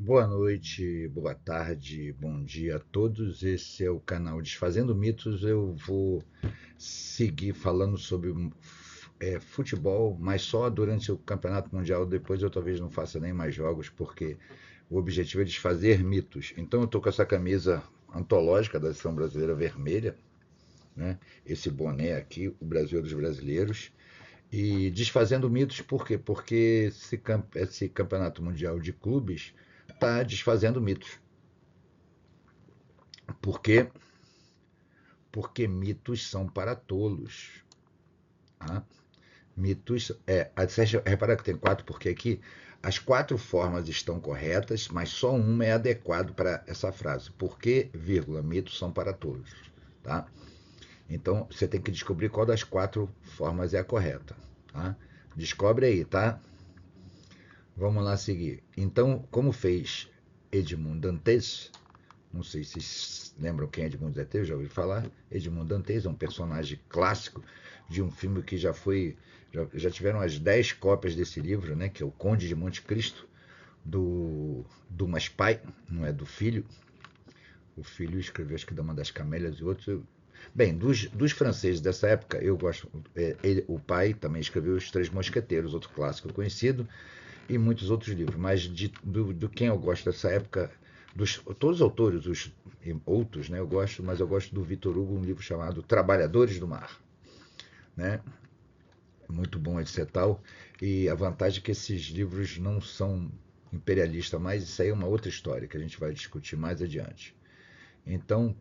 Boa noite, boa tarde, bom dia a todos. Esse é o canal Desfazendo Mitos. Eu vou seguir falando sobre futebol, mas só durante o Campeonato Mundial. Depois eu talvez não faça nem mais jogos, porque o objetivo é desfazer mitos. Então eu estou com essa camisa antológica da seleção brasileira vermelha, né? Esse boné aqui, o Brasil é dos brasileiros. E desfazendo mitos, por quê? Porque esse campeonato mundial de clubes está desfazendo mitos. Por quê? Porque mitos são para tolos. Tá? Mitos. Você repara que tem quatro, porque aqui as quatro formas estão corretas, mas só uma é adequado para essa frase. Porque, vírgula, mitos são para tolos. Tá? Então você tem que descobrir qual das quatro formas é a correta. Tá? Descobre aí, tá? Vamos lá seguir. Então, como fez Edmond Dantes, não sei se vocês lembram quem é Edmond Dantes, já ouviu falar? Edmond Dantes é um personagem clássico de um filme que já foi. Já tiveram as 10 cópias desse livro, né? Que é o Conde de Monte Cristo, do Maspai, não é do filho. O filho escreveu, acho que Dama das Camélias e outros. Bem, dos franceses dessa época, eu gosto. O pai também escreveu Os Três Mosqueteiros, outro clássico conhecido, e muitos outros livros. Mas do quem eu gosto dessa época, todos os autores, os outros, né, eu gosto, mas eu gosto do Victor Hugo, um livro chamado Trabalhadores do Mar, né? Muito bom esse tal. E a vantagem é que esses livros não são imperialistas, mas isso aí é uma outra história que a gente vai discutir mais adiante. Então,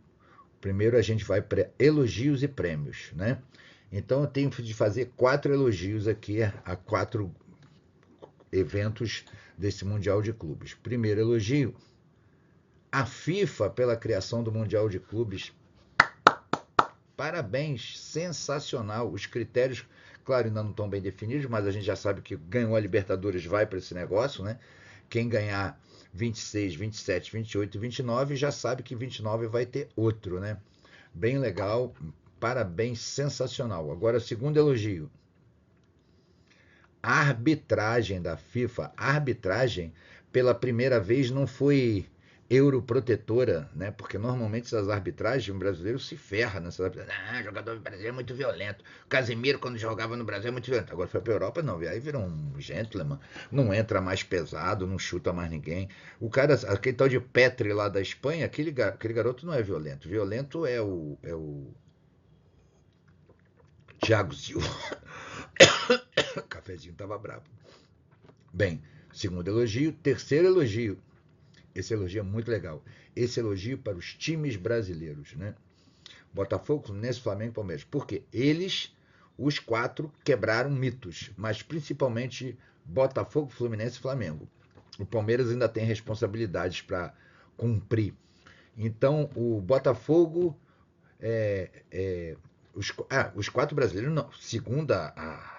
primeiro a gente vai para elogios e prêmios, né? Então eu tenho de fazer 4 elogios aqui a 4 eventos desse Mundial de Clubes. Primeiro elogio, a FIFA pela criação do Mundial de Clubes. Parabéns, sensacional. Os critérios, claro, ainda não estão bem definidos, mas a gente já sabe que ganhou a Libertadores vai para esse negócio, né? Quem ganhar 26, 27, 28 e 29 já sabe que 29 vai ter outro, né? Bem legal, parabéns, sensacional. Agora, segundo elogio, a arbitragem da FIFA, a arbitragem pela primeira vez não foi europrotetora, né? Porque normalmente as arbitragens, o brasileiro se ferra nessas arbitragens. Ah, jogador brasileiro é muito violento. O Casemiro, quando jogava no Brasil, é muito violento. Agora foi pra Europa, não. Aí virou um gentleman. Não entra mais pesado, não chuta mais ninguém. O cara, aquele tal de Petri lá da Espanha, aquele garoto não é violento. Violento é o Thiago Silva. O cafezinho tava bravo. Bem, segundo elogio. Terceiro elogio. Esse elogio é muito legal. Esse elogio para os times brasileiros, né? Botafogo, Fluminense, Flamengo e Palmeiras. Porque eles, os quatro, quebraram mitos, mas principalmente Botafogo, Fluminense e Flamengo. O Palmeiras ainda tem responsabilidades para cumprir. Então, o Botafogo, os quatro brasileiros, não, segundo a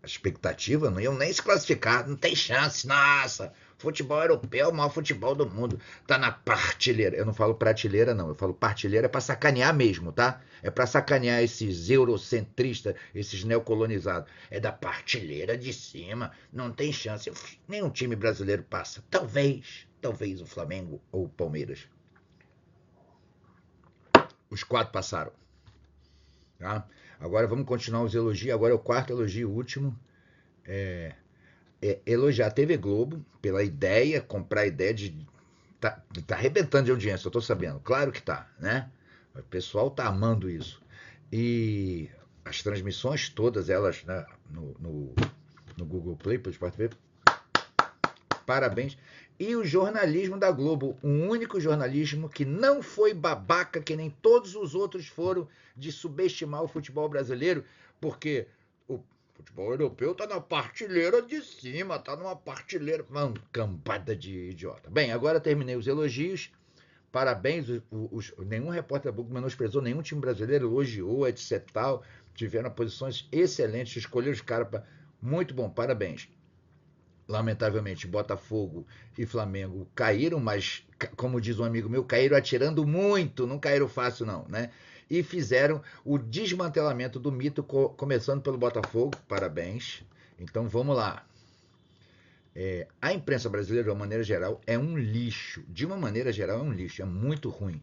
expectativa, não iam nem se classificar, não tem chance, nossa. Futebol europeu é o maior futebol do mundo. Tá na partilheira. Eu não falo prateleira, não. Eu falo partilheira é pra sacanear mesmo, tá? É pra sacanear esses eurocentristas, esses neocolonizados. É da partilheira de cima. Não tem chance. Nenhum time brasileiro passa. Talvez o Flamengo ou o Palmeiras. Os quatro passaram, tá? Agora vamos continuar os elogios. Agora é o quarto elogio, o último. Elogiar a TV Globo pela ideia, comprar a ideia de. Tá arrebentando de audiência, eu tô sabendo. Claro que tá, né? O pessoal tá amando isso. E as transmissões, todas elas, né, no Google Play, pode ver. Parabéns. E o jornalismo da Globo, um único jornalismo que não foi babaca, que nem todos os outros foram, de subestimar o futebol brasileiro, porque o futebol europeu tá na partilheira de cima, tá numa partilheira. Uma cambada de idiota. Bem, agora terminei os elogios. Parabéns, nenhum repórter da Globo menosprezou nenhum time brasileiro, elogiou, etc. Tal. Tiveram posições excelentes, escolheram os caras para. Muito bom, parabéns. Lamentavelmente, Botafogo e Flamengo caíram, mas, como diz um amigo meu, caíram atirando muito, não caíram fácil, não, né? E fizeram o desmantelamento do mito, começando pelo Botafogo, parabéns. Então vamos lá. A imprensa brasileira, de uma maneira geral, é um lixo. De uma maneira geral, é um lixo. É muito ruim.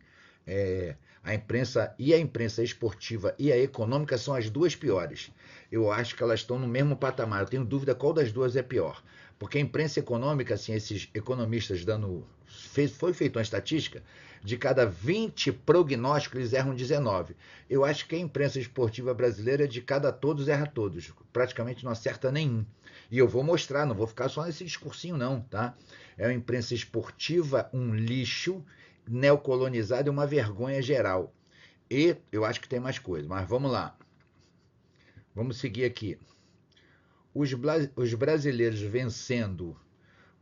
A imprensa esportiva e a econômica são as duas piores. Eu acho que elas estão no mesmo patamar. Eu tenho dúvida qual das duas é pior. Porque a imprensa econômica, assim, esses economistas foi feita uma estatística, de cada 20 prognósticos, eles erram 19. Eu acho que a imprensa esportiva brasileira, de cada todos, erra todos. Praticamente não acerta nenhum. E eu vou mostrar, não vou ficar só nesse discursinho, não, tá? É uma imprensa esportiva, um lixo, neocolonizada e uma vergonha geral. E eu acho que tem mais coisa, mas vamos lá. Vamos seguir aqui. Os brasileiros vencendo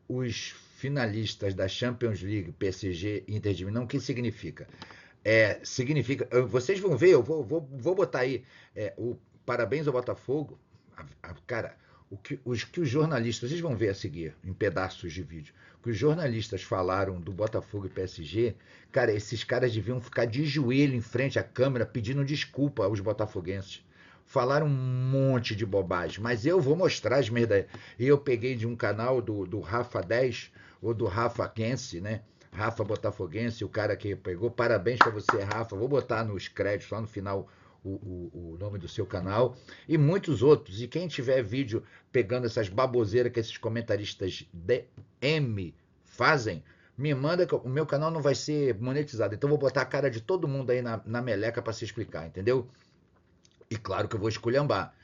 os finalistas da Champions League, PSG e Inter de Milão, o que significa? Significa, vocês vão ver, eu vou botar aí o parabéns ao Botafogo. Cara, os jornalistas, vocês vão ver a seguir, em pedaços de vídeo, que os jornalistas falaram do Botafogo e PSG, cara, esses caras deviam ficar de joelho em frente à câmera pedindo desculpa aos botafoguenses. Falaram um monte de bobagem, mas eu vou mostrar as merdas. E eu peguei de um canal do Rafa 10 ou do Rafa Quense, né? Rafa Botafoguense, o cara que pegou. Parabéns para você, Rafa. Vou botar nos créditos lá no final o nome do seu canal. E muitos outros. E quem tiver vídeo pegando essas baboseiras que esses comentaristas DM fazem, me manda que o meu canal não vai ser monetizado. Então vou botar a cara de todo mundo aí na meleca para se explicar, entendeu? E claro que eu vou esculhambar,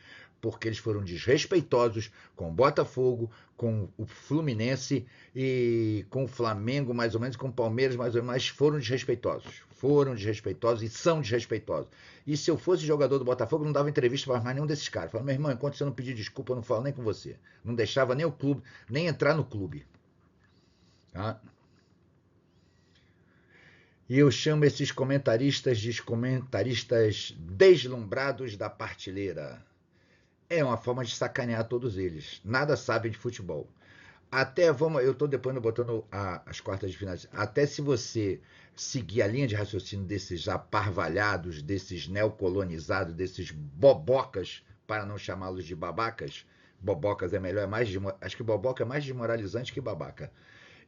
porque eles foram desrespeitosos com o Botafogo, com o Fluminense e com o Flamengo, mais ou menos, com o Palmeiras, mais ou menos, mas foram desrespeitosos. Foram desrespeitosos e são desrespeitosos. E se eu fosse jogador do Botafogo, não dava entrevista para mais nenhum desses caras. Falava, meu irmão, enquanto você não pedir desculpa, eu não falo nem com você. Não deixava nem o clube, nem entrar no clube. Tá? E eu chamo esses comentaristas de comentaristas deslumbrados da partilheira. É uma forma de sacanear todos eles. Nada sabem de futebol. Até vamos, eu estou depois botando as quartas de finais. Até se você seguir a linha de raciocínio desses aparvalhados, desses neocolonizados, desses bobocas, para não chamá-los de babacas, bobocas é melhor, acho que boboca é mais desmoralizante que babaca.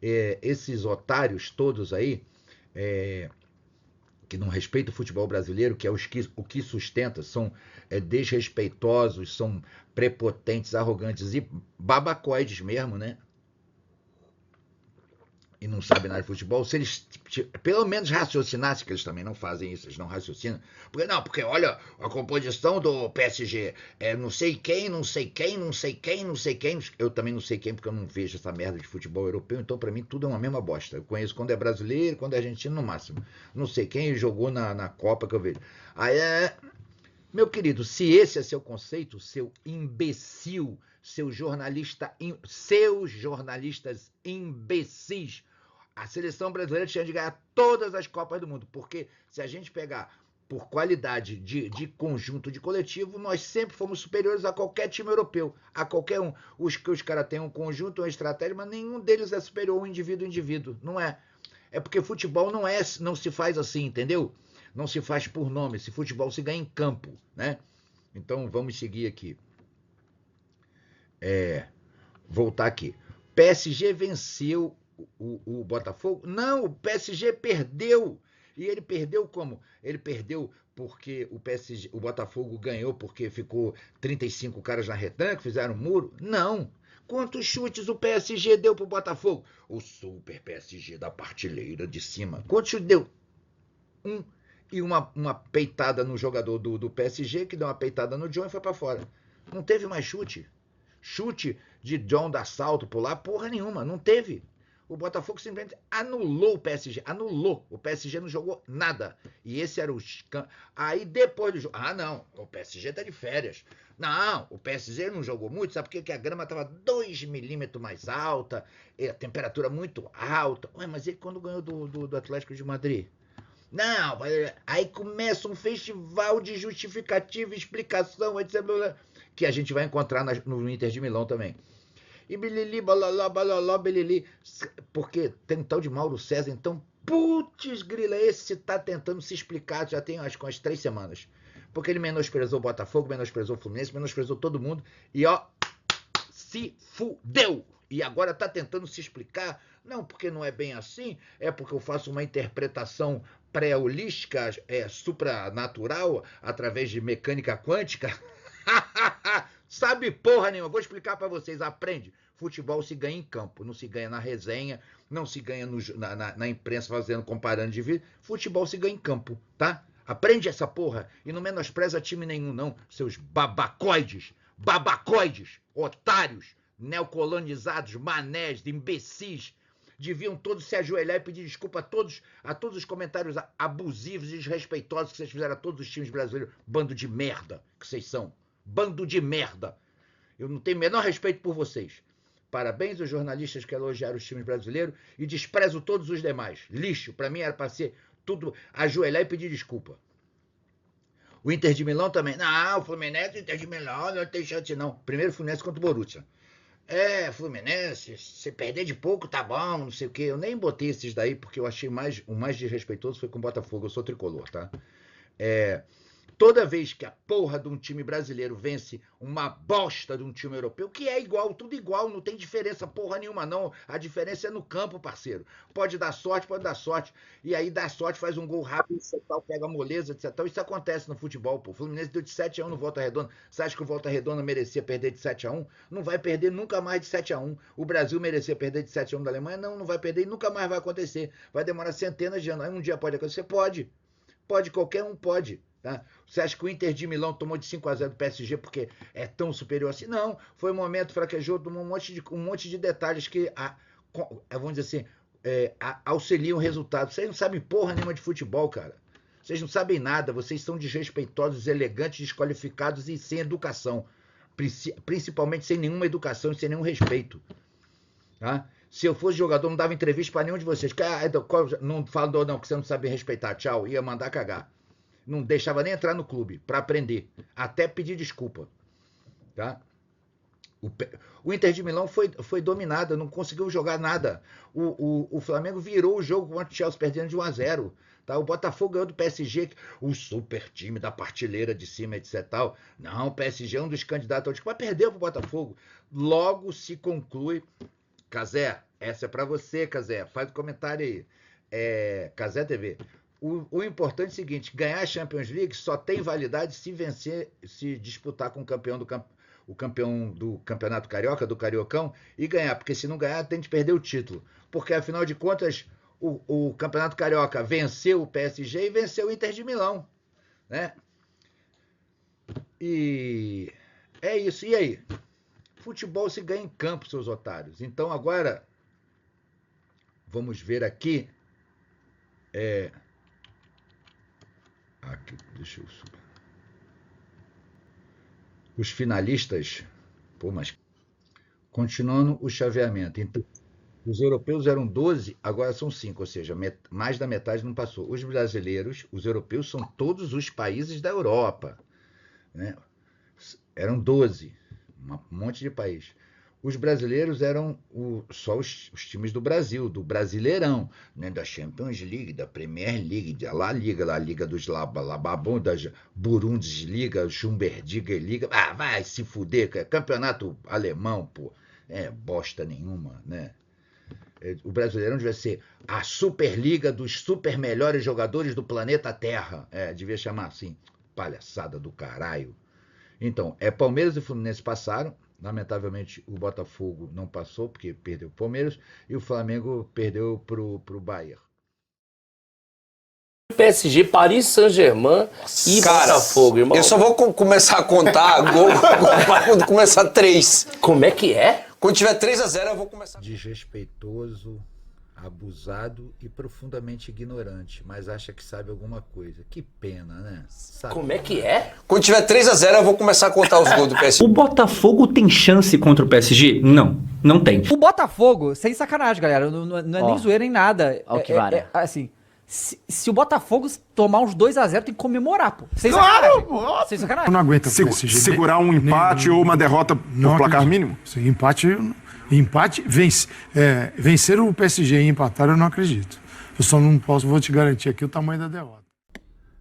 Esses otários todos aí, é, que não respeitam o futebol brasileiro, que é o que sustenta, são desrespeitosos, são prepotentes, arrogantes e babacoides mesmo, né? E não sabem nada de futebol, se eles pelo menos raciocinassem, que eles também não fazem isso, eles não raciocinam. Porque olha, a composição do PSG é não sei quem, não sei quem, não sei quem, não sei quem. Eu também não sei quem, porque eu não vejo essa merda de futebol europeu, então pra mim tudo é uma mesma bosta. Eu conheço quando é brasileiro, quando é argentino no máximo. Não sei quem jogou na Copa que eu vejo. Aí meu querido, se esse é seu conceito, seu imbecil, seus jornalistas imbecis, a seleção brasileira tinha de ganhar todas as Copas do Mundo, porque se a gente pegar por qualidade de conjunto de coletivo, nós sempre fomos superiores a qualquer time europeu, a qualquer um. Os caras têm um conjunto, uma estratégia, mas nenhum deles é superior um indivíduo a indivíduo, não é? É porque futebol não se faz assim, entendeu? Não se faz por nome, esse futebol se ganha em campo, né? Então vamos seguir aqui. Voltar aqui. PSG venceu o Botafogo? Não, o PSG perdeu. E ele perdeu como? Ele perdeu porque o Botafogo ganhou porque ficou 35 caras na retranca, fizeram um muro? Não. Quantos chutes o PSG deu pro Botafogo? O super PSG da partilheira de cima. Quantos chutes deu? Um. E uma peitada no jogador do PSG, que deu uma peitada no John e foi para fora. Não teve mais chute. Chute de John da salto por lá, porra nenhuma, não teve. O Botafogo simplesmente anulou o PSG, anulou. O PSG não jogou nada. E esse era o. Aí depois do jogo. Ah, não, o PSG tá de férias. Não, o PSG não jogou muito, sabe por quê? A grama tava 2 milímetros mais alta, a temperatura muito alta. Ué, mas ele quando ganhou do Atlético de Madrid? Não, aí começa um festival de justificativa, explicação, etc. Que a gente vai encontrar no Inter de Milão também. E bilili, balalá, balalá, bilili. Porque tem um tal de Mauro César, então, putz, grila, esse tá tentando se explicar já tem acho que umas 3 semanas. Porque ele menosprezou o Botafogo, menosprezou o Fluminense, menosprezou todo mundo e ó, se fudeu. E agora está tentando se explicar. Não, porque não é bem assim, é porque eu faço uma interpretação pré-holística, supranatural, através de mecânica quântica. Sabe porra nenhuma, vou explicar para vocês, aprende. Futebol se ganha em campo, não se ganha na resenha, não se ganha na imprensa fazendo, comparando de vídeo. Futebol se ganha em campo, tá? Aprende essa porra e não menospreza time nenhum, não, seus babacoides, otários, neocolonizados, manés, imbecis. Deviam todos se ajoelhar e pedir desculpa a todos os comentários abusivos e desrespeitosos que vocês fizeram a todos os times brasileiros. Bando de merda que vocês são. Bando de merda. Eu não tenho o menor respeito por vocês. Parabéns aos jornalistas que elogiaram os times brasileiros e desprezo todos os demais. Lixo. Para mim era para ser tudo ajoelhar e pedir desculpa. O Inter de Milão também. Não, o Fluminense e o Inter de Milão não tem chance não. Primeiro o Fluminense contra o Borussia. Fluminense, se perder de pouco tá bom, não sei o quê. Eu nem botei esses daí porque eu achei o mais desrespeitoso foi com o Botafogo. Eu sou tricolor, tá? Toda vez que a porra de um time brasileiro vence uma bosta de um time europeu, que é igual, tudo igual, não tem diferença porra nenhuma não, a diferença é no campo, parceiro. Pode dar sorte, e aí dá sorte, faz um gol rápido, pega a moleza, etc. Isso acontece no futebol, pô. O Fluminense deu de 7-1 no Volta Redonda, você acha que o Volta Redonda merecia perder de 7-1? Não vai perder nunca mais de 7-1. O Brasil merecia perder de 7-1 da Alemanha? Não vai perder e nunca mais vai acontecer. Vai demorar centenas de anos, aí um dia pode acontecer? Pode, qualquer um pode. Tá? Você acha que o Inter de Milão tomou de 5-0 do PSG porque é tão superior assim? Não, foi um momento, fraquejou, tomou um monte de detalhes que, vamos dizer assim, auxiliam o resultado. Vocês não sabem porra nenhuma de futebol, cara. Vocês não sabem nada, vocês são desrespeitosos, elegantes, desqualificados e sem educação. Principalmente sem nenhuma educação e sem nenhum respeito. Tá? Se eu fosse jogador, não dava entrevista para nenhum de vocês. Não falou não, que você não sabe respeitar, tchau, ia mandar cagar. Não deixava nem entrar no clube para aprender, até pedir desculpa. Tá? O Inter de Milão foi dominado, não conseguiu jogar nada. O Flamengo virou o jogo contra o Chelsea, perdendo de 1-0. Tá? O Botafogo ganhou do PSG, o super time da partilheira de cima, etc. Tal. Não, o PSG é um dos candidatos, mas perdeu para o Botafogo. Logo se conclui. Cazé, essa é para você, Cazé. Faz um comentário aí. Cazé TV. O importante é o seguinte, ganhar a Champions League só tem validade se vencer, se disputar com o campeão do Campeonato Carioca, do Cariocão, e ganhar, porque se não ganhar tem de perder o título, porque afinal de contas o Campeonato Carioca venceu o PSG e venceu o Inter de Milão, né? E é isso, e aí? Futebol se ganha em campo, seus otários. Então agora, vamos ver aqui, aqui, deixa eu subir. Os finalistas, mas continuando o chaveamento. Então, os europeus eram 12, agora são 5, ou seja, mais da metade não passou. Os brasileiros, os europeus são todos os países da Europa, né? Eram 12, um monte de país. Os brasileiros eram só os times do Brasil, do Brasileirão, né? Da Champions League, da Premier League, da La Liga dos Lababon, da Bundesliga, Schumberdiga Liga. Vai se fuder, campeonato alemão, pô. Bosta nenhuma, né? O Brasileirão devia ser a Superliga dos super melhores jogadores do planeta Terra. Devia chamar assim, palhaçada do caralho. Então, Palmeiras e Fluminense passaram. Lamentavelmente, o Botafogo não passou, porque perdeu o Palmeiras, e o Flamengo perdeu pro Bayern. PSG, Paris Saint-Germain e Botafogo, irmão. Eu só vou começar a contar gol quando começar 3. Como é que é? Quando tiver 3-0, eu vou começar. Desrespeitoso, abusado e profundamente ignorante, mas acha que sabe alguma coisa. Que pena, né? Sabe. Como é que é? Quando tiver 3-0, eu vou começar a contar os gols do PSG. O Botafogo tem chance contra o PSG? Não tem. O Botafogo, sem sacanagem, galera, não é nem zoeira nem nada. Assim, se o Botafogo tomar uns 2-0, tem que comemorar, pô. Sem sacanagem. Pô. Sem sacanagem. Eu não aguento segurar um empate ou uma derrota por placar mínimo? Sim, empate, vencer o PSG e empatar eu não acredito. Eu só não vou te garantir aqui o tamanho da derrota.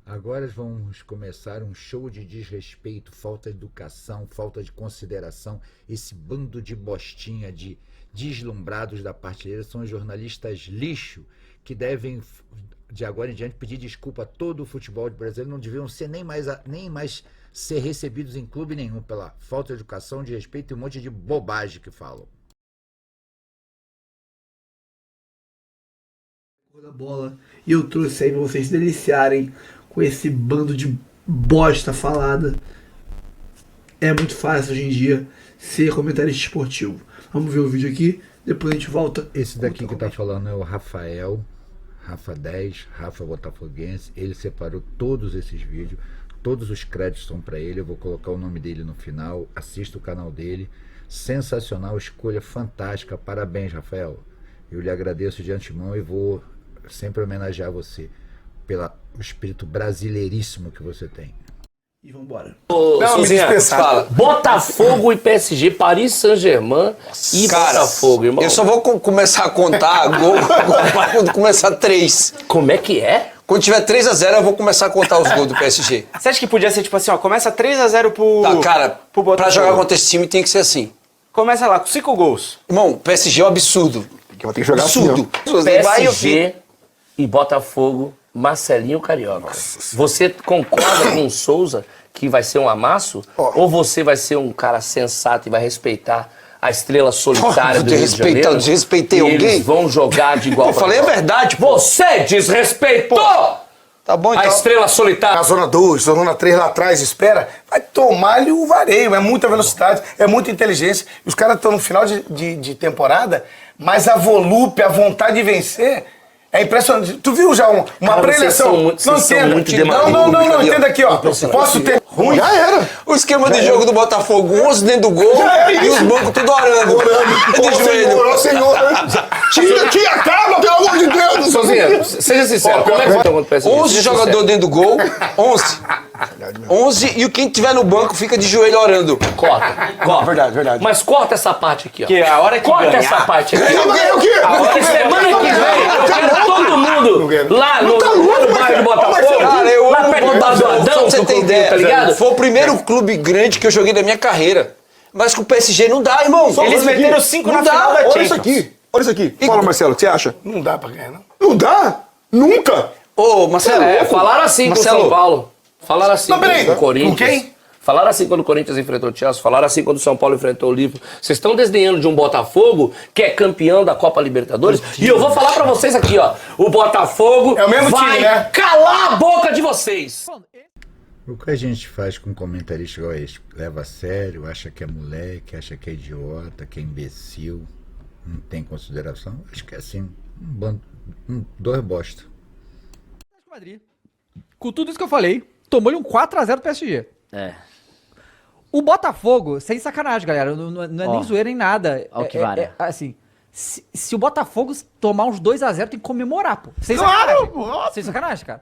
Agora vamos começar um show de desrespeito, falta de educação, falta de consideração. Esse bando de bostinha, de deslumbrados da partilheira, são jornalistas lixo que devem, de agora em diante, pedir desculpa a todo o futebol brasileiro. Não deviam ser nem mais ser recebidos em clube nenhum pela falta de educação, de respeito e um monte de bobagem que falam. Da bola, e eu trouxe aí pra vocês se deliciarem com esse bando de bosta falada. É muito fácil hoje em dia ser comentarista esportivo. Vamos ver o vídeo aqui, depois a gente volta. Esse daqui que tá falando é o Rafael, Rafa 10, Rafa Botafoguense. Ele separou todos esses vídeos, todos os créditos são para ele. Eu vou colocar o nome dele no final. Assista o canal dele. Sensacional, escolha fantástica. Parabéns, Rafael. Eu lhe agradeço de antemão e vou sempre homenagear você pelo espírito brasileiríssimo que você tem. E vambora. Fala. Botafogo e PSG, Paris Saint-Germain e Botafogo, irmão. Eu só vou começar a contar gol quando começar 3. Como é que é? Quando tiver 3-0, eu vou começar a contar os gols do PSG. Você acha que podia ser tipo assim, ó, começa 3-0 pro... Tá, cara, pro Botafogo. pra jogar contra esse time tem que ser assim. Começa lá, com 5 gols. Irmão, PSG é um absurdo. Eu vou ter que jogar Absurdo. PSG e Botafogo, Marcelinho Carioca. Você concorda com o Souza que vai ser um amasso? Ou você vai ser um cara sensato e vai respeitar a estrela solitária do Rio de Janeiro? Eu desrespeitei alguém? Eles vão jogar de igual Eu falei a verdade, pô. Você desrespeitou! Tá bom, então. A estrela solitária. Na zona 2, na zona 3 lá atrás, espera, vai tomar-lhe o vareio. É muita velocidade, é muita inteligência. Os caras estão no final de temporada, mas a volúpia, a vontade de vencer é impressionante. Tu viu já uma pré-eleição? Não entenda. Não, entenda aqui, ó. Posso ter ruim? Já era. O esquema de jogo do Botafogo, 11 dentro do gol e os bancos tudo orando. De joelho. Senhor. Tira, acaba, pelo amor de Deus. Sozinha, seja sincero, como é que vai contra o PSG? 11 jogadores dentro do gol, 11 e quem tiver no banco fica de joelho orando. Corta. Verdade. Mas corta essa parte aqui, ó. Que a hora que corta ganhar, essa parte aqui. O quê? Porque semana que vem eu quero todo mundo lá no bairro do Botafogo, Cara, eu lá amo perto do Bar do Botafogo, Adão, pra você ter ideia, tá ligado? Foi o primeiro clube grande que eu joguei da minha carreira. Mas com o PSG não dá, irmão. Eles meteram 5 na final da Champions. Olha isso aqui. Fala, Marcelo, o que você acha? Não dá pra ganhar, não. Não dá? Nunca? Ô, Marcelo. Falaram assim com o São Paulo. Falaram assim Não, peraí. com o Corinthians. Com quem? Falaram assim quando o Corinthians enfrentou o Chelsea. Falaram assim quando o São Paulo enfrentou o Liverpool. Vocês estão desdenhando de um Botafogo que é campeão da Copa Libertadores. E eu vou falar pra vocês aqui, ó. O Botafogo É o mesmo vai time, né? calar a boca de vocês. O que a gente faz com comentarista igual esse? Leva a sério, acha que é moleque, acha que é idiota, que é imbecil, não tem consideração. Acho que é assim, dois bosta. Madrid. Com tudo isso que eu falei, tomou-lhe um 4-0 do PSG. O Botafogo, sem sacanagem, galera, não é nem zoeira nem nada. Assim, se o Botafogo tomar uns 2-0, tem que comemorar, pô. Sem sacanagem. Sem sacanagem, cara.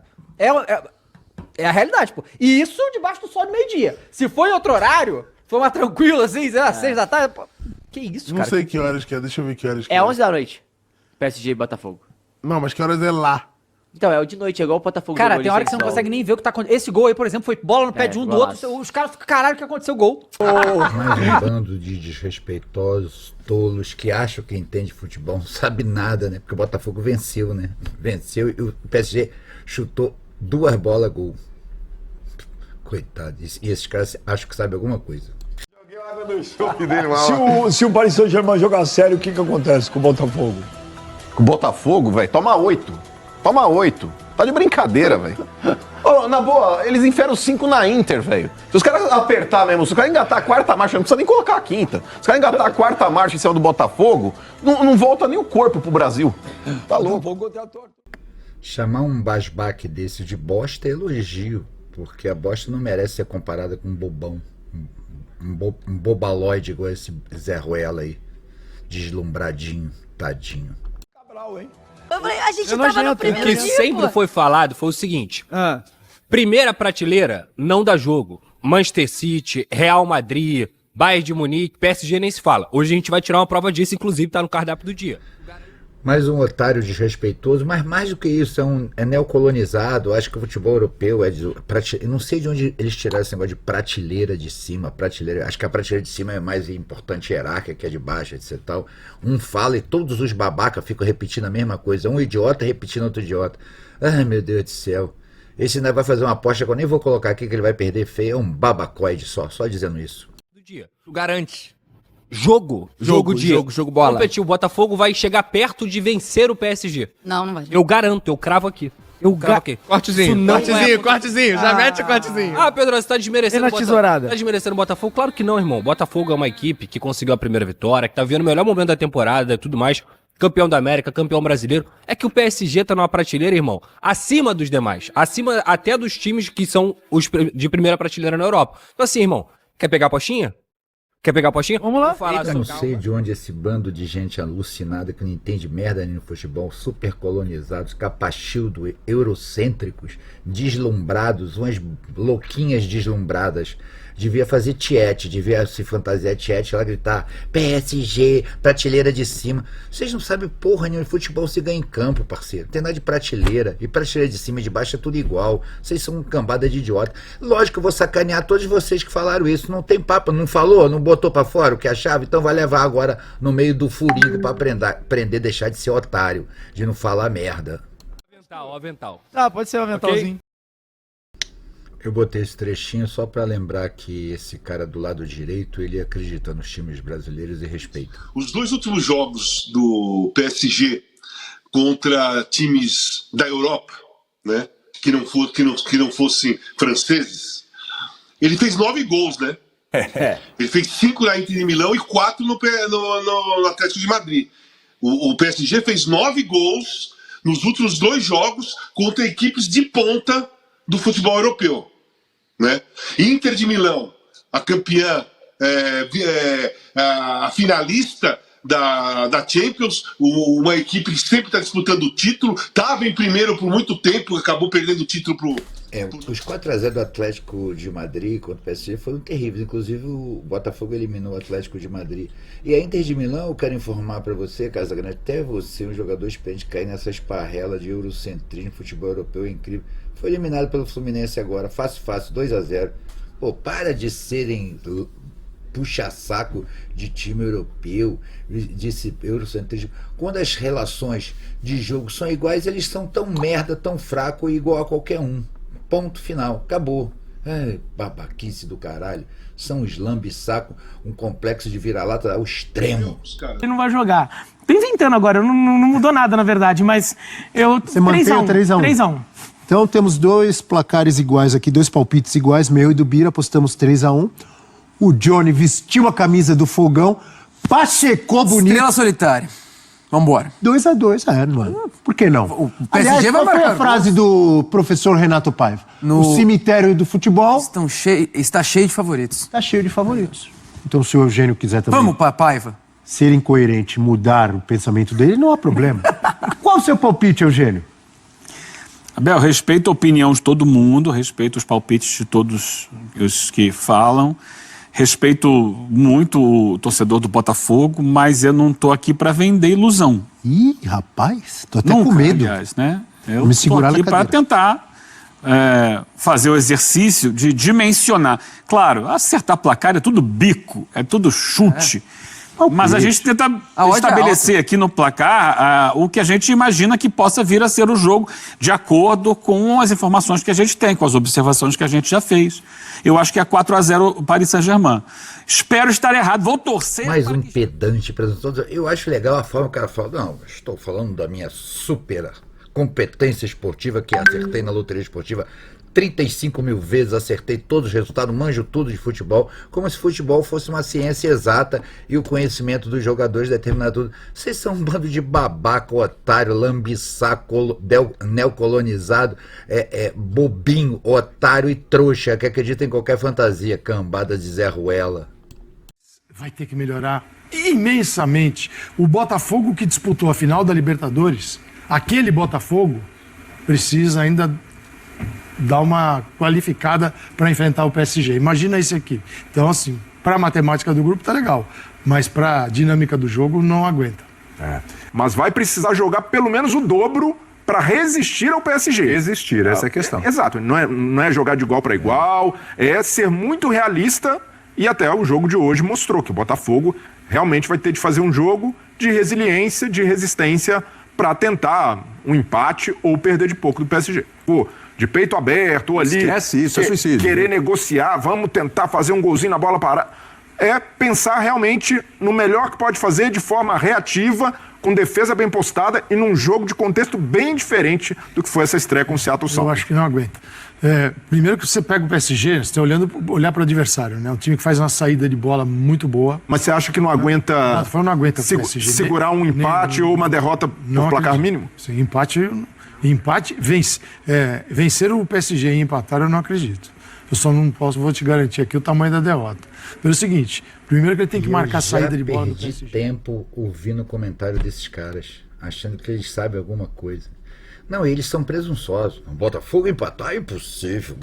É a realidade, pô. E isso debaixo do sol do meio-dia. Se foi em outro horário, foi mais tranquilo, assim, sei lá, 6 da tarde. Pô. Que isso, cara? Não sei que horas que é, deixa eu ver que horas que é. 11 da noite, PSG e Botafogo. Não, mas que horas é lá? Então, é o de noite, é igual o Botafogo. Cara, tem hora que você não consegue nem ver o que tá acontecendo. Esse gol aí, por exemplo, foi bola no pé de um do outro. Os caras ficam, caralho, o que aconteceu? Gol. Mais um bando de desrespeitosos, tolos, que acham que entende futebol, não sabe nada, né? Porque o Botafogo venceu, né? Venceu e o PSG chutou 2 bolas, gol. Coitado. E esses caras acham que sabem alguma coisa. Se o Paris Saint-Germain jogar sério, o que acontece com o Botafogo? Com o Botafogo, velho, toma 8. Toma 8. Tá de brincadeira, velho. Na boa, eles enfiaram 5 na Inter, velho. Se os caras apertar mesmo, se os caras engatar a 4ª marcha, não precisa nem colocar a 5ª. Se os caras engatar a 4ª marcha em cima do Botafogo, não volta nem o corpo pro Brasil. Tá louco. Chamar um basbaque desse de bosta é elogio, porque a bosta não merece ser comparada com um bobão. Um bobalóide igual esse Zé Ruela aí. Deslumbradinho, tadinho. Cabral, hein? A gente tava no primeiro O que sempre foi falado foi o seguinte. Primeira prateleira não dá jogo. Manchester City, Real Madrid, Bayern de Munique, PSG nem se fala. Hoje a gente vai tirar uma prova disso, inclusive tá no cardápio do dia. Mais um otário desrespeitoso, mas mais do que isso, é neocolonizado. Acho que o futebol europeu é não sei de onde eles tiraram esse negócio de prateleira de cima. Acho que a prateleira de cima é mais importante hierárquica que a de baixo, etc. Tal. Um fala e todos os babacas ficam repetindo a mesma coisa. Um idiota repetindo outro idiota. Ai, meu Deus do céu. Esse ainda vai fazer uma aposta que eu nem vou colocar aqui, que ele vai perder feio. É um babacoide só dizendo isso. Tu garante. Jogo bola. Competir, o Botafogo vai chegar perto de vencer o PSG. Não vai. Eu garanto, eu cravo aqui. Cortezinho. Já mete o cortezinho. Pedro, você tá desmerecendo o Botafogo. Tá desmerecendo o Botafogo? Claro que não, irmão. O Botafogo é uma equipe que conseguiu a primeira vitória, que tá vivendo o melhor momento da temporada e tudo mais. Campeão da América, campeão brasileiro. É que o PSG tá numa prateleira, irmão, acima dos demais. Acima até dos times que são os de primeira prateleira na Europa. Então assim, irmão, quer pegar a postinha? Vamos lá. Eu não sei de onde esse bando de gente alucinada que não entende merda nem no futebol, super colonizados, capachildo, eurocêntricos, deslumbrados, umas louquinhas deslumbradas. Devia fazer tiete, devia se fantasiar tiete, lá gritar PSG, prateleira de cima. Vocês não sabem porra nenhuma, futebol se ganha em campo, parceiro. Tem nada de prateleira, e prateleira de cima e de baixo é tudo igual. Vocês são uma cambada de idiota. Lógico que eu vou sacanear todos vocês que falaram isso, não tem papo, não falou, não botou pra fora o que achava, então vai levar agora no meio do furinho pra aprender a deixar de ser otário, de não falar merda. Avental. Tá, pode ser o aventalzinho. Okay? Eu botei esse trechinho só para lembrar que esse cara do lado direito, ele acredita nos times brasileiros e respeita. Os 2 últimos jogos do PSG contra times da Europa, né, que não fossem franceses, ele fez 9 gols, né? Ele fez 5 na Inter de Milão e 4 no Atlético de Madrid. O PSG fez 9 gols nos últimos 2 jogos contra equipes de ponta do futebol europeu. Né? Inter de Milão, a campeã, a finalista da Champions, uma equipe que sempre está disputando o título, estava em primeiro por muito tempo, acabou perdendo o título pro... Os 4-0 do Atlético de Madrid contra o PSG foram terríveis, inclusive o Botafogo eliminou o Atlético de Madrid. E a Inter de Milão, eu quero informar para você, Casagrande, até você, um jogador experiente, cair nessa esparrela de eurocentrismo, futebol europeu é incrível. Foi eliminado pelo Fluminense agora, fácil, 2-0. Pô, para de serem puxa-saco de time europeu, desse eurocentrismo. Quando as relações de jogo são iguais, eles são tão merda, tão fraco e igual a qualquer um. Ponto final, acabou. Babaquice do caralho. São uns lambe-saco, um complexo de vira-lata ao extremo. Ele não vai jogar. Tô inventando agora, não mudou nada na verdade, mas eu... Você mantém o 3-1. 3-1. Então temos 2 placares iguais aqui, 2 palpites iguais, meu e do Bira, apostamos 3-1. O Johnny vestiu a camisa do Fogão, pachecou bonito. Estrela solitária. Vambora. 2-2, não é? Por que não? O PSG vai marcar. Qual foi a frase do professor Renato Paiva? O cemitério do futebol... Está cheio de favoritos. Está cheio de favoritos. Então se o Eugênio quiser também... Vamos, Paiva. Ser incoerente, mudar o pensamento dele, não há problema. Qual o seu palpite, Eugênio? Abel, respeito a opinião de todo mundo, respeito os palpites de todos os que falam, respeito muito o torcedor do Botafogo, mas eu não estou aqui para vender ilusão. Ih, rapaz, tô até com medo. Aliás, né? Eu estou aqui para tentar fazer o exercício de dimensionar. Claro, acertar placar é tudo bico, é tudo chute. Mas a gente tenta estabelecer aqui no placar o que a gente imagina que possa vir a ser o jogo de acordo com as informações que a gente tem, com as observações que a gente já fez. Eu acho que é 4-0 o Paris Saint-Germain. Espero estar errado, vou torcer. Mais um pedante para todos. Eu acho legal a forma que o cara fala. Não, estou falando da minha super competência esportiva que acertei na loteria esportiva 35 mil vezes, acertei todos os resultados, manjo tudo de futebol, como se futebol fosse uma ciência exata e o conhecimento dos jogadores determinar tudo. Vocês são um bando de babaca, otário, lambisaco, neocolonizado, bobinho, otário e trouxa, que acredita em qualquer fantasia, cambada de Zé Ruela. Vai ter que melhorar imensamente. O Botafogo que disputou a final da Libertadores, aquele Botafogo precisa ainda dar uma qualificada para enfrentar o PSG. Imagina esse aqui. Então, assim, para a matemática do grupo tá legal, mas para a dinâmica do jogo não aguenta. mas vai precisar jogar pelo menos o dobro para resistir ao PSG. Resistir, essa é a questão. Exato, não é jogar de igual para igual, é ser muito realista, e até o jogo de hoje mostrou que o Botafogo realmente vai ter de fazer um jogo de resiliência, de resistência, para tentar um empate ou perder de pouco do PSG. Pô, de peito aberto, ou ali... Esquece isso, é suicídio. Querer negociar, vamos tentar fazer um golzinho na bola parada. É pensar realmente no melhor que pode fazer de forma reativa, com defesa bem postada e num jogo de contexto bem diferente do que foi essa estreia com o Seattle Sounders. Eu acho que não aguenta. Primeiro que você pega o PSG, você tem olhar para o adversário, né? Um time que faz uma saída de bola muito boa. Mas você acha que não aguenta, não aguenta o PSG, segurar um empate ou uma derrota por placar mínimo? Sim, empate vencer o PSG e empatar eu não acredito. Eu só não vou te garantir aqui o tamanho da derrota. Pelo seguinte, primeiro que ele tem que marcar a saída de bola do PSG. Eu perdi tempo ouvindo o comentário desses caras, achando que eles sabem alguma coisa. Não, eles são presunçosos. O Botafogo empatar é impossível.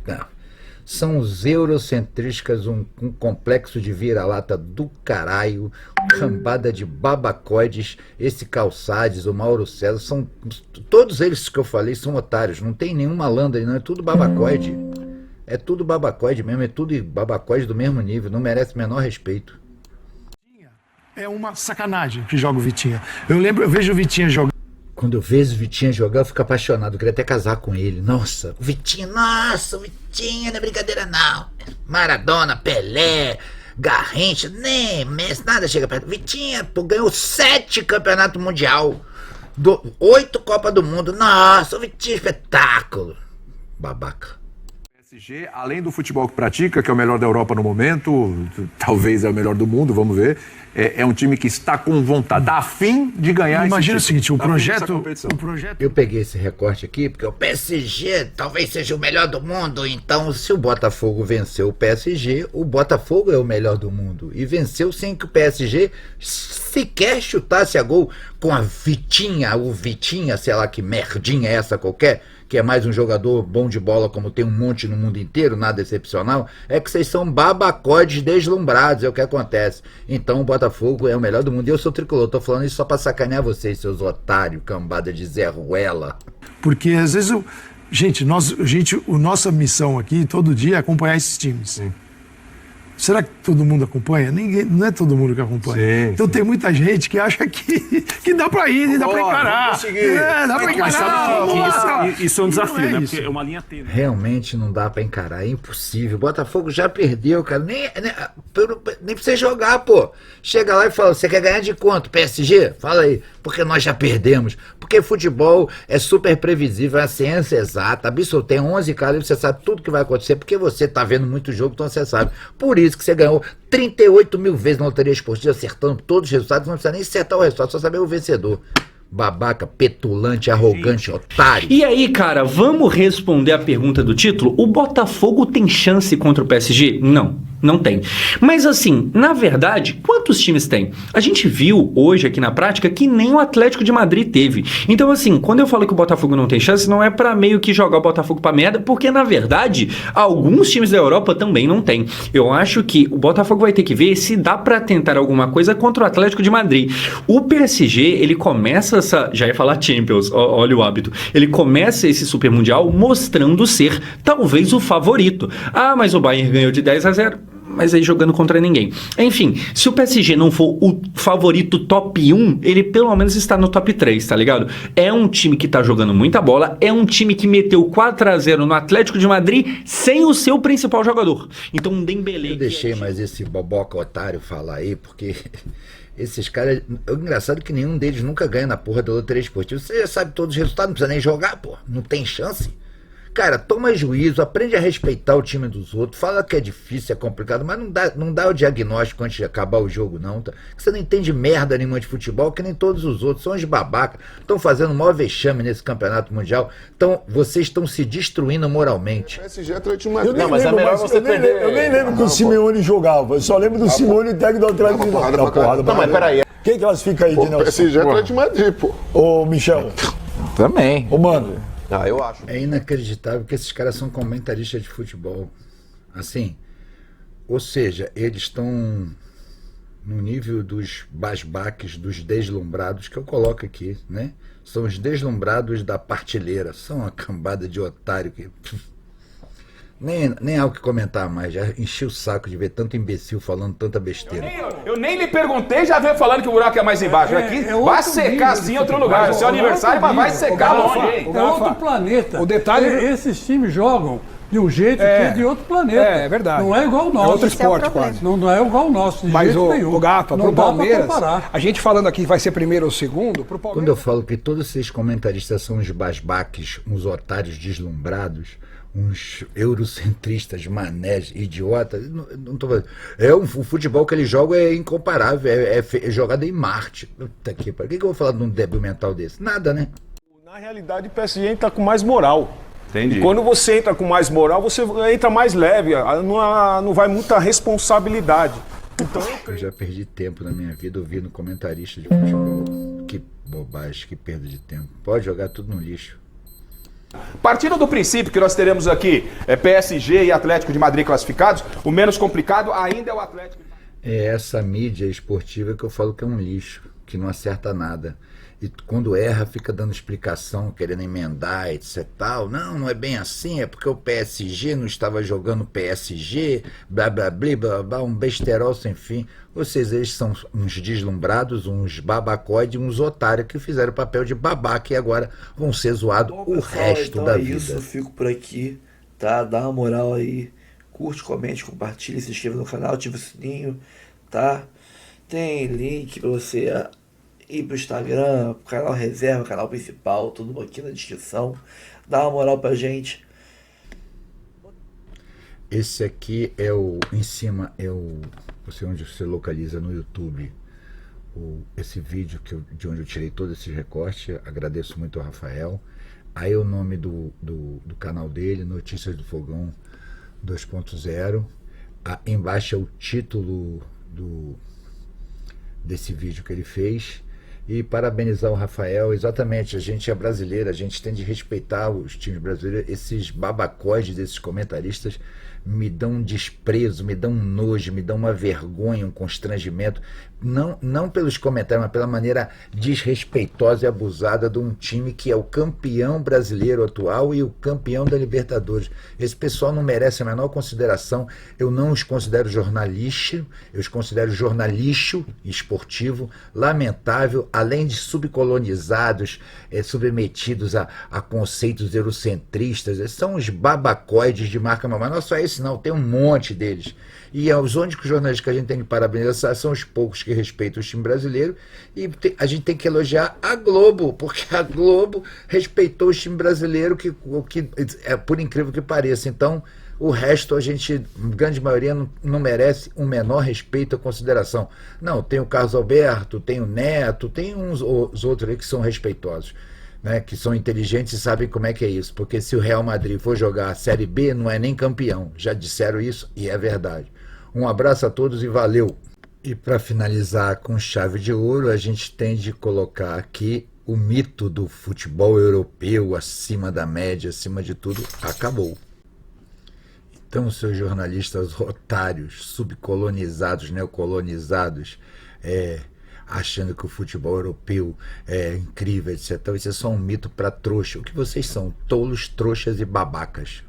Não. São os eurocentristas, um complexo de vira-lata do caralho, cambada de babacoides, esse Calçades, o Mauro César, todos eles que eu falei são otários, não tem nenhum malandro aí, não, é tudo babacoide. É tudo babacoide mesmo, é tudo babacoide do mesmo nível, não merece o menor respeito. É uma sacanagem que joga o Vitinha. Eu vejo o Vitinha jogando. Quando eu vejo o Vitinha jogar, eu fico apaixonado. Eu queria até casar com ele. Nossa, o Vitinha, não é brincadeira não. Maradona, Pelé, Garrincha, nem Messi, nada chega perto. Vitinha, pô, ganhou 7 campeonatos mundial, 8 Copa do Mundo. Nossa, o Vitinha é espetáculo. Babaca. PSG, além do futebol que pratica, que é o melhor da Europa no momento, talvez é o melhor do mundo, vamos ver, é um time que está com vontade, está afim de ganhar. Imagina o seguinte, o projeto... Eu peguei esse recorte aqui, porque o PSG talvez seja o melhor do mundo, então se o Botafogo venceu o PSG, o Botafogo é o melhor do mundo, e venceu sem que o PSG sequer chutasse a gol com a Vitinha, sei lá que merdinha é essa qualquer, que é mais um jogador bom de bola, como tem um monte no mundo inteiro, nada excepcional, é que vocês são babacodes deslumbrados, é o que acontece. Então o Botafogo é o melhor do mundo, e eu sou tricolor, tô falando isso só pra sacanear vocês, seus otários, cambada de Zé Ruela. Porque às vezes, nossa missão aqui, todo dia, é acompanhar esses times. Sim. Será que todo mundo acompanha? Ninguém, não é todo mundo que acompanha. Sim, então tem muita gente que acha que dá pra ir, dá pra encarar. Dá pra encarar. Mas sabe que isso é um desafio, né? Porque é uma linha tênue. Realmente não dá pra encarar, é impossível. O Botafogo já perdeu, cara. Nem precisa jogar, pô. Chega lá e fala, você quer ganhar de quanto? PSG? Fala aí. Porque nós já perdemos. Porque futebol é super previsível, é a ciência exata. Absoluta, tem 11 caras e você sabe tudo que vai acontecer, porque você tá vendo muito jogo, então você sabe. Por isso que você ganhou 38 mil vezes na loteria esportiva, acertando todos os resultados, não precisa nem acertar o resultado, só saber o vencedor. Babaca, petulante, arrogante, otário. E aí, cara, vamos responder a pergunta do título? O Botafogo tem chance contra o PSG? Não tem. Mas assim, na verdade, quantos times tem? A gente viu hoje aqui na prática que nem o Atlético de Madrid teve. Então assim, quando eu falo que o Botafogo não tem chance, não é pra meio que jogar o Botafogo pra merda, porque na verdade, alguns times da Europa também não tem. Eu acho que o Botafogo vai ter que ver se dá pra tentar alguma coisa contra o Atlético de Madrid. O PSG, ele começa já ia falar Champions, olha o hábito. Ele começa esse Super Mundial mostrando ser talvez o favorito. Ah, mas o Bayern ganhou de 10-0. Mas aí jogando contra ninguém. Enfim, se o PSG não for o favorito top 1, ele pelo menos está no top 3, tá ligado? É um time que tá jogando muita bola, é um time que meteu 4-0 no Atlético de Madrid sem o seu principal jogador. Então um Dembélé... Eu deixei mais esse boboca otário falar aí, porque... Esses caras, é engraçado que nenhum deles nunca ganha na porra da loteria esportiva. Você já sabe todos os resultados, não precisa nem jogar, pô. Não tem chance. Cara, toma juízo, aprende a respeitar o time dos outros, fala que é difícil, é complicado, mas não dá o diagnóstico antes de acabar o jogo, não, tá? Você não entende merda nenhuma de futebol, que nem todos os outros, são os babacas, estão fazendo o maior vexame nesse campeonato mundial, então vocês estão se destruindo moralmente. PSG Atlético de Madrid. Eu nem lembro que o Simeone jogava, eu só lembro do Simeone técnico do Atlético de Madrid. Não, mas peraí. Quem classifica aí, de Nelson? PSG Atlético de Madrid, pô. Ô, Michel. Também. Ô, mano. Eu acho. É inacreditável que esses caras são comentaristas de futebol. Assim, ou seja, eles estão no nível dos basbaques, dos deslumbrados, que eu coloco aqui, né? São os deslumbrados da partilheira. São uma cambada de otário que... Nem há o que comentar mais. Já enchi o saco de ver tanto imbecil falando tanta besteira. Eu nem lhe perguntei, já veio falando que o buraco é mais embaixo. Aqui vai secar sim em outro lugar. Seu aniversário, mas vai secar longe. É outro planeta. O detalhe... Esses times jogam de um jeito que é de outro planeta. É verdade. Não é igual o nosso. É outro esporte quase. Não é igual o nosso, de mas jeito nenhum. O Gafa, pro Palmeiras, a gente falando aqui vai ser primeiro ou segundo, pro Palmeiras... Quando eu falo que todos esses comentaristas são uns basbaques, uns otários deslumbrados, uns eurocentristas, manés, idiotas, não tô falando. O futebol que eles jogam é incomparável, é jogado em Marte. Puta que pariu. O que eu vou falar de um débil mental desse? Nada, né? Na realidade, o PSG entra com mais moral. Entendi. E quando você entra com mais moral, você entra mais leve, não vai muita responsabilidade. Então, eu já perdi tempo na minha vida ouvindo comentarista de futebol. Que bobagem, que perda de tempo. Pode jogar tudo no lixo. Partindo do princípio que nós teremos aqui PSG e Atlético de Madrid classificados, o menos complicado ainda é o Atlético. É essa mídia esportiva que eu falo que é um lixo, que não acerta nada. E quando erra, fica dando explicação, querendo emendar, etc. Tal. Não é bem assim, é porque o PSG não estava jogando PSG, blá blá blá blá blá, um besterol sem fim. Ou seja, eles são uns deslumbrados, uns babacóides, uns otários que fizeram o papel de babaca e agora vão ser zoados o resto da vida. Isso, eu fico por aqui, tá? Dá uma moral aí, curte, comente, compartilha, se inscreva no canal, ativa o sininho, tá? Tem link pra você ir pro Instagram, pro canal reserva, canal principal, tudo aqui na descrição. Dá uma moral pra gente. Esse aqui é o, em cima é o, você onde você localiza no YouTube esse vídeo de onde eu tirei todos esses recortes. Agradeço muito ao Rafael. Aí é o nome do canal dele, Notícias do Fogão 2.0. Embaixo é o título desse vídeo que ele fez. E parabenizar o Rafael, exatamente, a gente é brasileiro, a gente tem de respeitar os times brasileiros. Esses babacóides desses comentaristas me dão um desprezo, me dão um nojo, me dão uma vergonha, um constrangimento, não pelos comentários, mas pela maneira desrespeitosa e abusada de um time que é o campeão brasileiro atual e o campeão da Libertadores. Esse pessoal não merece a menor consideração. Eu não os considero jornalista, eu os considero jornalixo esportivo, lamentável, além de subcolonizados, submetidos a conceitos eurocentristas. Eles são os babacóides de marca mamãe. Não é só esse não, tem um monte deles. E os únicos jornalistas que a gente tem que parabenizar são os poucos que respeitam o time brasileiro. E a gente tem que elogiar a Globo, porque a Globo respeitou o time brasileiro, que é por incrível que pareça. Então, o resto, a gente, grande maioria, não merece um menor respeito ou consideração. Não, tem o Carlos Alberto, tem o Neto, tem os outros aí que são respeitosos, né, que são inteligentes e sabem como é que é isso. Porque se o Real Madrid for jogar a Série B, não é nem campeão. Já disseram isso e é verdade. Um abraço a todos e valeu! E para finalizar com chave de ouro, a gente tem de colocar aqui o mito do futebol europeu acima da média, acima de tudo, acabou. Então, seus jornalistas otários, subcolonizados, neocolonizados, achando que o futebol europeu é incrível, etc. Isso é só um mito para trouxa. O que vocês são? Tolos, trouxas e babacas.